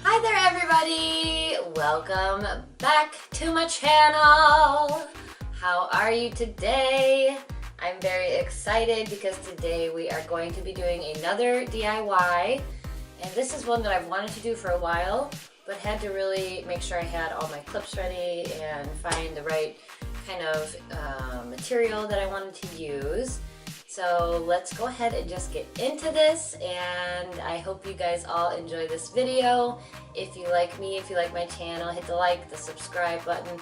Hi there everybody! Welcome back to my channel! How are you today? I'm very excited because today we are going to be doing another DIY, and this is one that I've wanted to do for a while but had to really make sure I had all my clips ready and find the right kind of material that I wanted to use. So let's go ahead and just get into this, and I hope you guys all enjoy this video. If you like me, if you like my channel, hit the like, the subscribe button,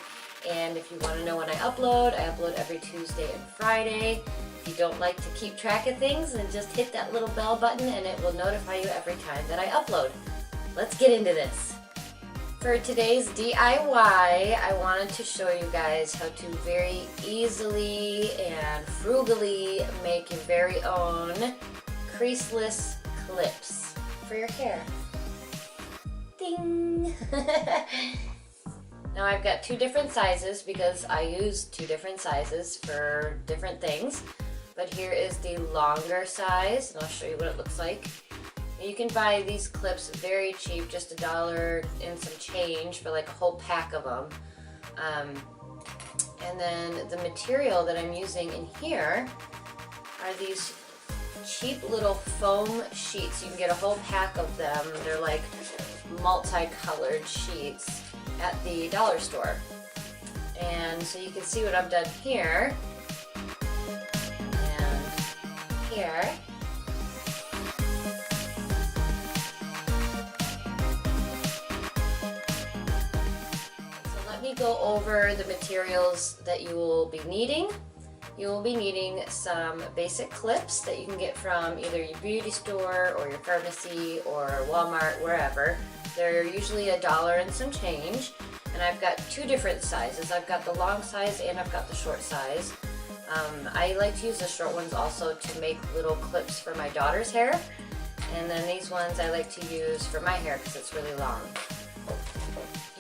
and if you want to know when I upload every Tuesday and Friday. If you don't like to keep track of things, then just hit that little bell button and it will notify you every time that I upload. Let's get into this. For today's DIY, I wanted to show you guys how to very easily and frugally make your very own creaseless clips for your hair. Ding! Now I've got two different sizes because I use two different sizes for different things. But here is the longer size, and I'll show you what it looks like. You can buy these clips very cheap, just $1 and some change for like a whole pack of them. And then the material that I'm using in here are these cheap little foam sheets. You can get a whole pack of them. They're like multicolored sheets at the dollar store. And so you can see what I've done here and here. Let me go over the materials that you will be needing. You will be needing some basic clips that you can get from either your beauty store or your pharmacy or Walmart, wherever. They're usually $1 and some change, and I've got two different sizes. I've got the long size and I've got the short size. I like to use the short ones also to make little clips for my daughter's hair, and then these ones I like to use for my hair because it's really long.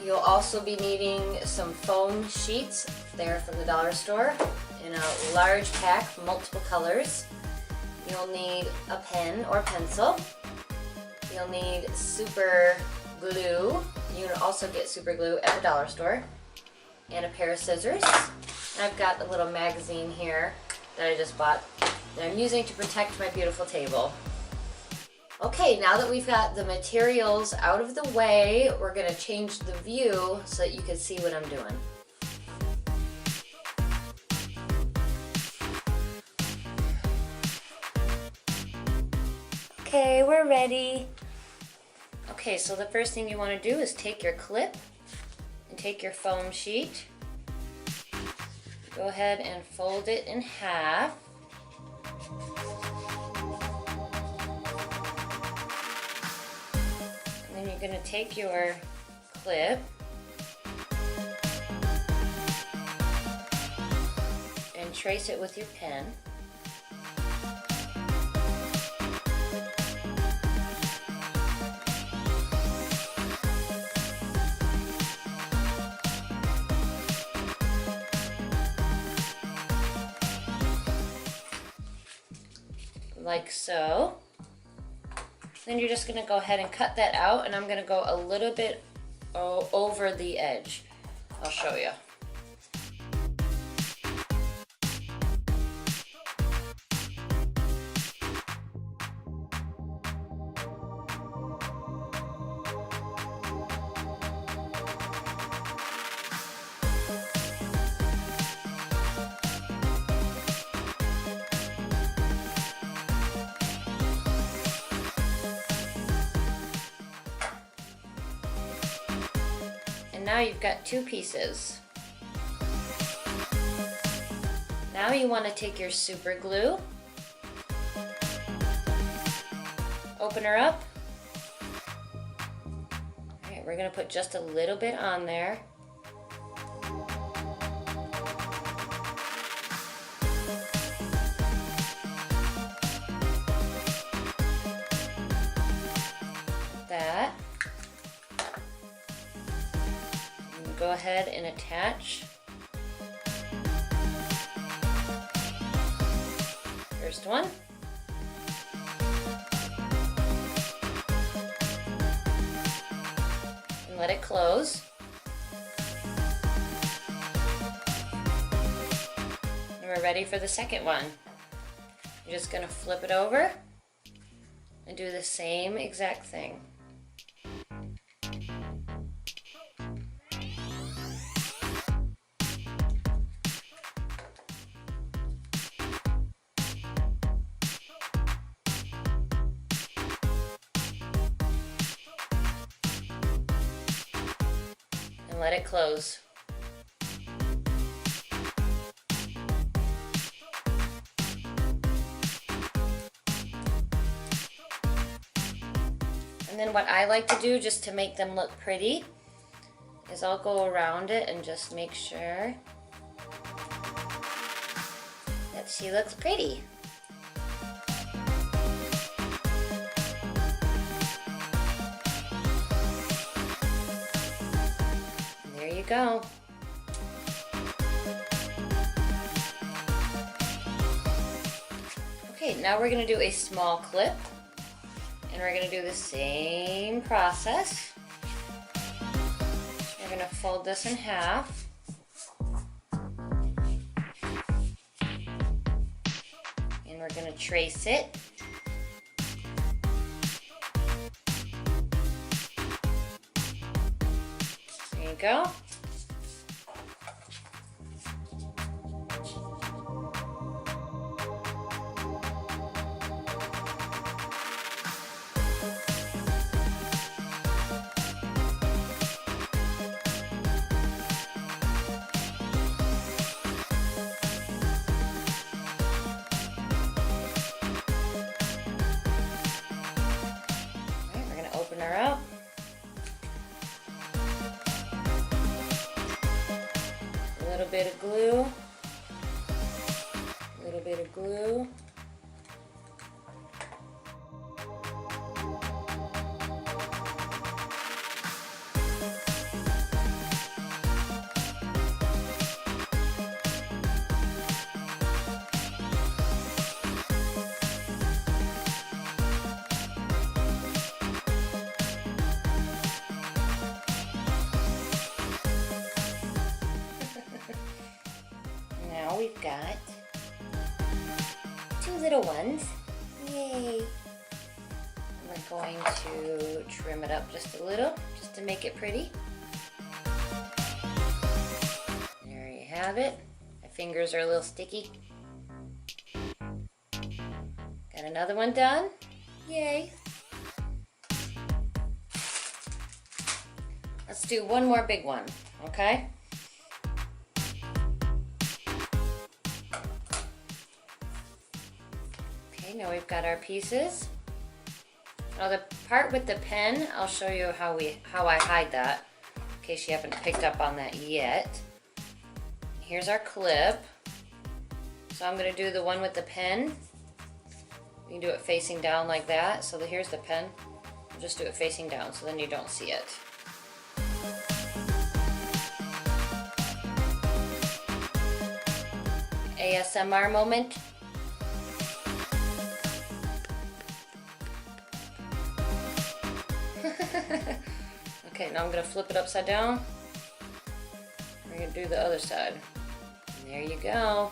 You'll also be needing some foam sheets. They're from the dollar store in a large pack, multiple colors. You'll need a pen or pencil. You'll need super glue. You can also get super glue at the dollar store. And a pair of scissors. And I've got a little magazine here that I just bought that I'm using to protect my beautiful table. Okay, now that we've got the materials out of the way, we're going to change the view so that you can see what I'm doing. Okay, we're ready. Okay, so the first thing you want to do is take your clip and take your foam sheet. Go ahead and fold it in half. You're going to take your clip and trace it with your pen. Like so. Then you're just going to go ahead and cut that out, and I'm going to go a little bit over the edge. I'll show you. Now you've got two pieces. Now you want to take your super glue, open her up. Alright, we're going to put just a little bit on there. That. Go ahead and attach First one. And let it close. And we're ready for the second one. You're just gonna flip it over and do the same exact thing. And let it close. And then what I like to do, just to make them look pretty, is I'll go around it and just make sure that she looks pretty. And there you go. Okay, now we're going to do a small clip. And we're going to do the same process. We're going to fold this in half. And we're going to trace it. There you go. Open her up. A little bit of glue. A little bit of glue. Now we've got two little ones. Yay! And we're going to trim it up just a little, just to make it pretty. There you have it. My fingers are a little sticky. Got another one done. Yay! Let's do one more big one, okay? Okay, now we've got our pieces. Now the part with the pen, I'll show you how I hide that, in case you haven't picked up on that yet. Here's our clip. So I'm going to do the one with the pen. You can do it facing down like that. So here's the pen. I'll just do it facing down so then you don't see it. ASMR moment. Okay, now I'm going to flip it upside down. We're going to do the other side. And there you go.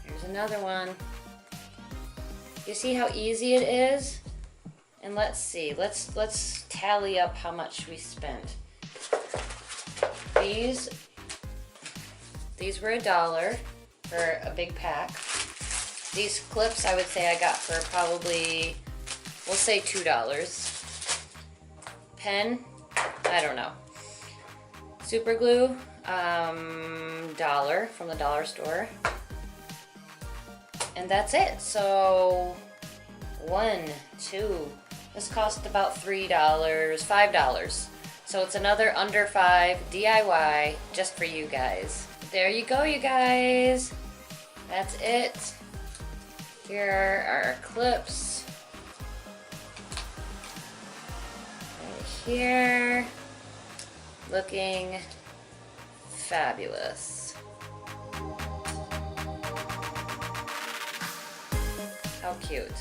Here's another one. You see how easy it is? And let's see. Let's tally up how much we spent. These were $1 for a big pack. These clips I would say I got for probably, we'll say $2. Pen, I don't know. Super glue, $1 from the dollar store. And that's it. So, 1, 2, this cost about $3, $5. So it's another under $5 DIY just for you guys. There you go, you guys. That's it. Here are our clips. Right here. Looking fabulous. How cute.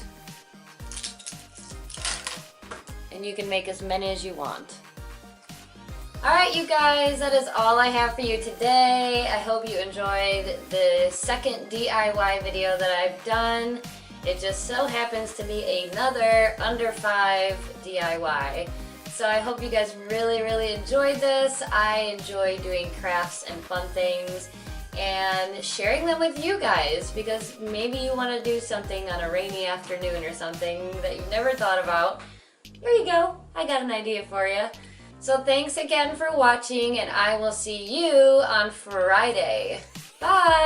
And you can make as many as you want. Alright you guys, that is all I have for you today. I hope you enjoyed the second DIY video that I've done. It just so happens to be another under 5 DIY. So I hope you guys really enjoyed this. I enjoy doing crafts and fun things and sharing them with you guys, because maybe you want to do something on a rainy afternoon or something that you've never thought about. Here you go, I got an idea for you. So thanks again for watching, and I will see you on Friday. Bye!